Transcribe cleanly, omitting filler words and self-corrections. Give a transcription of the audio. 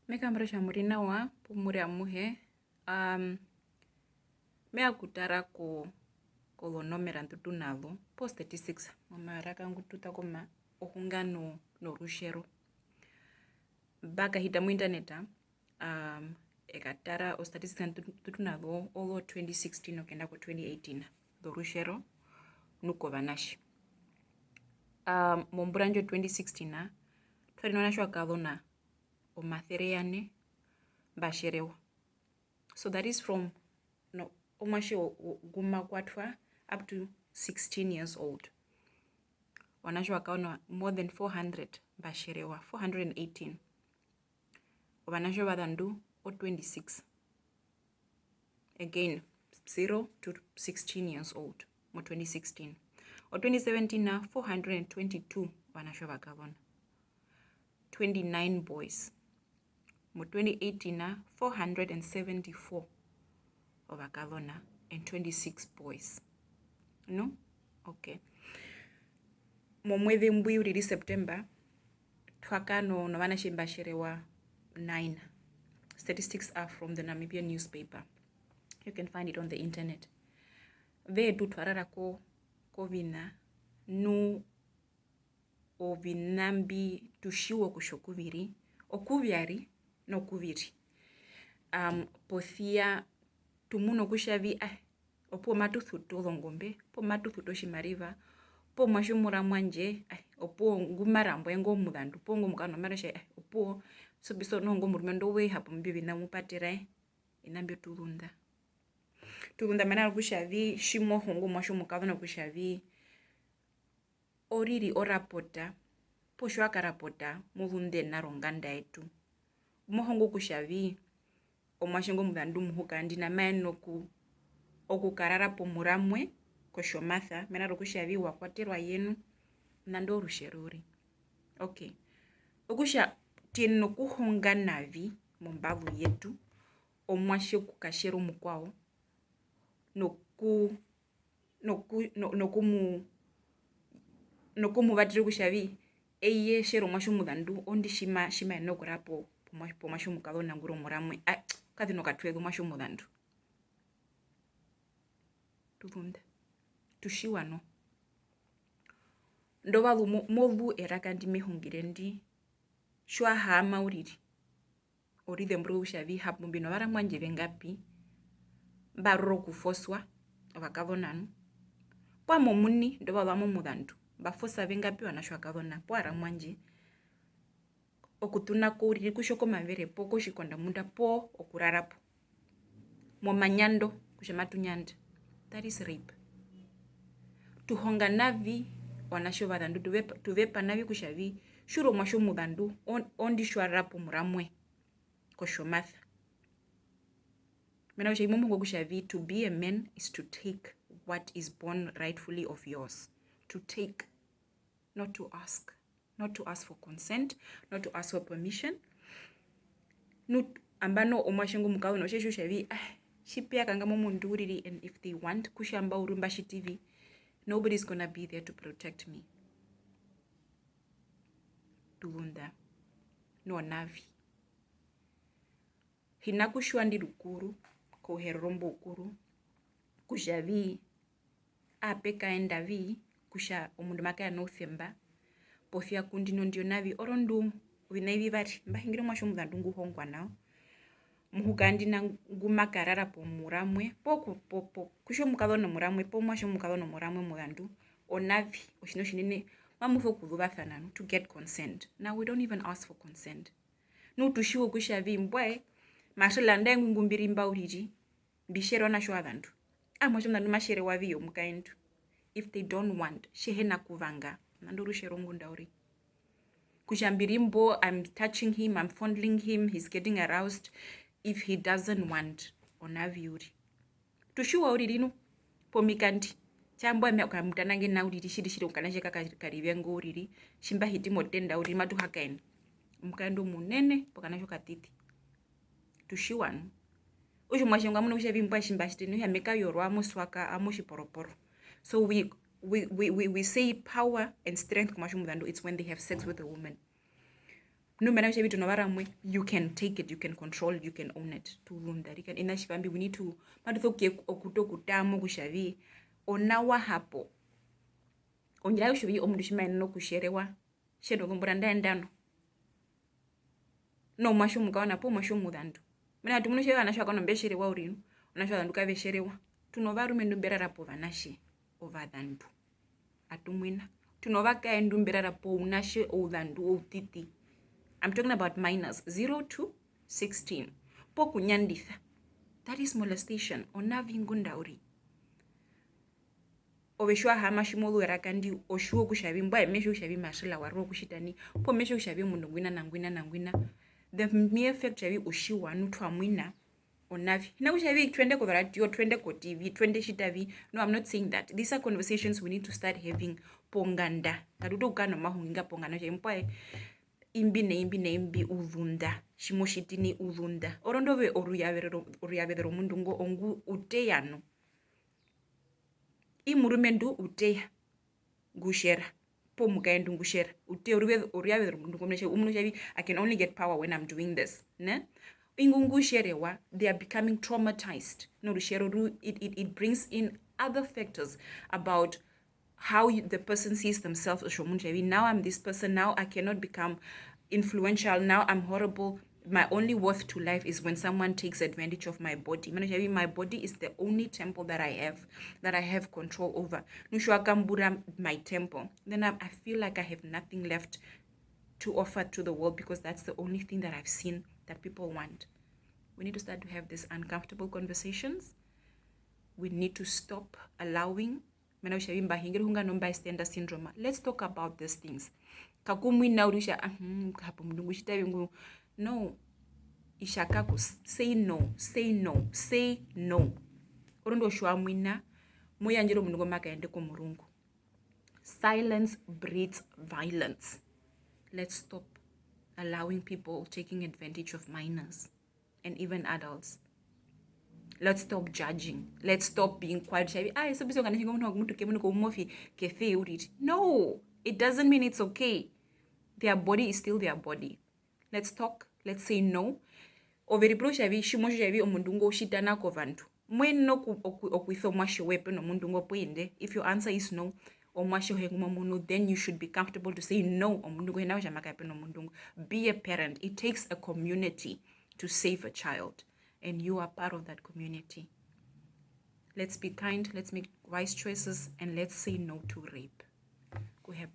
Mekambira shamuri nawa pomuri amuhe. Mea kutara kolonomera ntutunalo po statistics mamaraka ngututa koma ohunga no rushero. Baka hita mu interneta ekatara o statistics ntutunalo olo 2016 okenda ko 2018 do rushero nuko vanashi. Momburanjo 2016 twarina shwa kalona o matheriane basherewa. So that is from omashi guma kwatwa up to 16 years old. Wanashwa kaona more than 400 basherewa, 418. Wanashwa badandu o 26. Again, 0 to 16 years old, mo 2016. O 2017 na 422 wanashwa bakalona. 29 boys. Mo 2018 na 474 obakalona and 26 boys. No? Okay. Mo mwezi mbui uriri September twakano no vana shimbasherewa 9. Statistics are from the Namibian newspaper. You can find it on the internet. Vedu twarara ko vina nu ovinambi tushiwo kushokuviri okuvyari no kuviri. Pothia tumuno kushavi opo matuthu tolongombe, po matuthu toshimariva, po mwashumura mwanje, opo ngumarambo engo mudandu, po ngo mukano maresha, opo sobiso no ngo murmendo we hapo mbivi na mupatira inambio tulunda. Tulunda manalo kushavi shimo hongo mwashumukavo no kushavi oriri orapota, po shwaka rapota mulunde naronganda etu. Mohongo kushavi omwashingo mudandu muhukandi na maeno okukarara po muramwe koshomatha menaro kushavi wakwaterwa yenu nando rusherori. Okay. Okusha tieno kuhonga navi mombavu yetu omwashe kukashero mukwao nokumu batire kushavi eye shero mwasho mudandu ondi shima eno kurapo po mwasho mukalo nanguro muramwe kati no katwedu mwasho mudandu tulunda tushiwano ndovalu molu eraka ndi mehungirendi shwa hama uriri oride mbru ushavi hapo mbino vara mwanje vengapi mbaroro kufoswa vakavonanu pwa momuni ndovalu amo mudandu bafosa vengapi wanashwa kavona po ara mwanje okutuna ko uriri kushoko mavere po koshikonda munda po okurarapo momanyando kushematu nyanda. That is rape. Tuhonga navi wanasho vadandu tuvepa navi kushavi shuro mwasho mudandu ondi shwarapo muramwe koshomatha. Mena kushavi momo kushavi to be a man is to take what is born rightfully of yours. To take, not to ask. Not to ask for consent, not to ask for permission. Ambano omwashingo mukao no shesho shavi shipia kanga momunduriri, and if they want kushamba urumbashi TV, nobody's gonna be there to protect me. Tulunda no navi hinakushwandi rukuru ko herombo ukuru kushavi apeka endavi kusha omundu makaya no themba pofia kundi no ndio navi orondu vinaivi vari mbahingire mwasho mudandu nguhongwa nao muhukandi na ngumakarara po muramwe po kusho mukalo no muramwe po mwasho mukalo no muramwe mudandu onavi oshino shinene mamufo kuluvathana to get consent. Now we don't even ask for consent. No tushiwo kushavi mbwe mashalanda ngumbiri mbauriri bishero na shwadandu mwasho mudandu mashere waviyo mukaendu. If they don't want shehena kuvanga nando rushero ngundauri kushambirimbo I'm touching him, I'm fondling him, he's getting aroused. If he doesn't want onaviuri tushiwa uririno pomikandi chambo amekamtanange na uriri shiri ukanasheka karivengo uriri shimba hiti motenda uriri matu hakaeni mkando munene pokanasho katiti tushiwano usho mwashenga muno kushavimba shimba shitini yameka yorwa muswaka amoshi poroporo. So we say power and strength kumasho mudandu it's when they have sex with a woman. no matter which bit novaramwe, you can take it, you can control it, you can own it. Tuvunda rikan ina shivambi, we need to matuthoke okutokutamo kushavi onawa hapo onjira kushavi omundu shimaino kusherewa shedo gombora ndano no masho mukawana po masho mudandu mina tumuno shewa nasho akano mbesherewa urinu onasho dandu kavesherewa tunovarume ndumberara po vanashe ovadandu atumwina tunovakae ndumberara po unashe oudandu outiti. I'm talking about minors 0 to 16 po kunyanditha, that is molestation. Onavingundauri oveshwa hama shimolu erakandi oshuo kushavi mbwa mesho kushavi mashila waro kushitani po mesho kushavi mundu ngwina the mere fact shavi ushiwa nutwa mwina onavi na kushavi twende ko radio, twende ko TV, twende shitavi. No, I'm not saying that. These are conversations we need to start having ponganda kaduto ukano mahunga pongana shempwae imbi na imbi uvunda shimoshitini uvunda orondove oruyavedero mundu ngo ongu uteyano imurumendu uteya gushera po mukaendu ngushera uteya oruyavedero mundu ngo mneshe umnoshavi I can only get power when I'm doing this ne ingungusherewa they are becoming traumatized no rushero it brings in other factors about how the person sees themselves. Now I'm this person, now I cannot become influential, now I'm horrible. My only worth to life is when someone takes advantage of my body. My body is the only temple that I have control over. My temple, then I feel like I have nothing left to offer to the world because that's the only thing that I've seen that people want. We need to start to have these uncomfortable conversations. We need to stop allowing bystander syndrome. Let's talk about these things. No. Ishakaku, say no. Orondo shwa mwina moya njiro mungu makaende ko murungu. Silence breeds violence. Let's stop allowing people taking advantage of minors and even adults. Let's stop judging. Let's stop being quiet. No, it doesn't mean it's okay. Their body is still their body. Let's talk. Let's say no. Overipro shavi shimosho shavi omundungo shitana kovantu. Mweno okuitho mwasho wepe no mundungo poinde. If your answer is no, then you should be comfortable to say no. Be a parent. It takes a community to save a child. And you are part of that community. Let's be kind, let's make wise choices, and let's say no to rape. Go ahead.